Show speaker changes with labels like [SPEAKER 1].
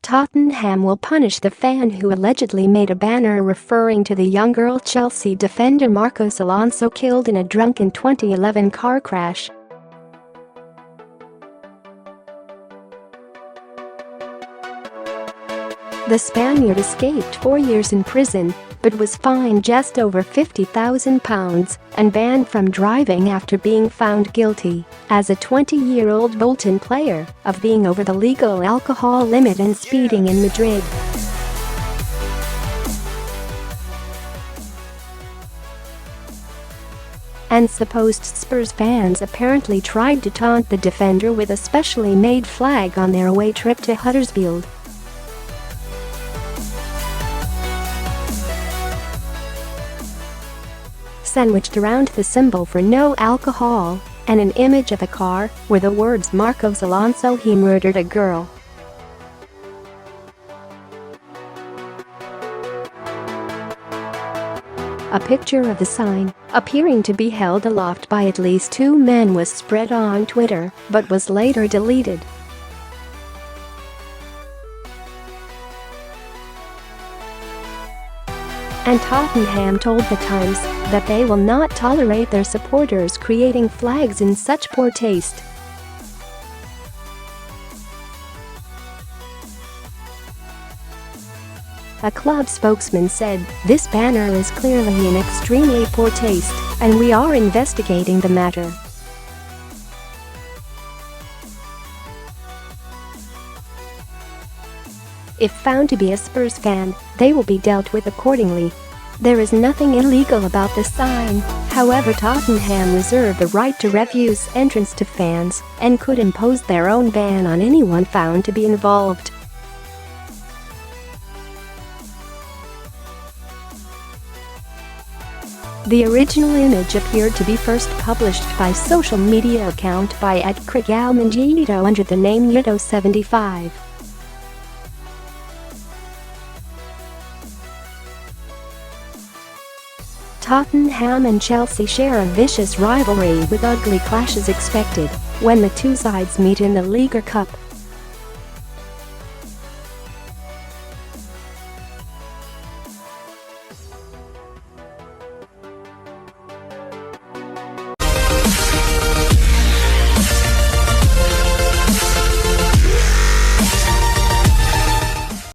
[SPEAKER 1] Tottenham will punish the fan who allegedly made a banner referring to the young girl Chelsea defender Marcos Alonso killed in a drunken 2011 car crash. The Spaniard escaped 4 years in prison, but was fined just over £50,000 and banned from driving after being found guilty, as a 20-year-old Bolton player, of being over the legal alcohol limit and speeding in Madrid. And supposed Spurs fans apparently tried to taunt the defender with a specially made flag on their away trip to Huddersfield. Sandwiched around the symbol for no alcohol and an image of a car were the words "Marcos Alonso, he murdered a girl." A picture of the sign, appearing to be held aloft by at least 2 men, was spread on Twitter but was later deleted. And Tottenham told The Times that they will not tolerate their supporters creating flags in such poor taste. A club spokesman said, "This banner is clearly in extremely poor taste, and we are investigating the matter." If found to be a Spurs fan, they will be dealt with accordingly. There is nothing illegal about the sign, however Tottenham reserve the right to refuse entrance to fans and could impose their own ban on anyone found to be involved. The original image appeared to be first published by social media account by @CraigAlmangito under the name Yito75. Tottenham and Chelsea share a vicious rivalry with ugly clashes expected when the two sides meet in the League Cup.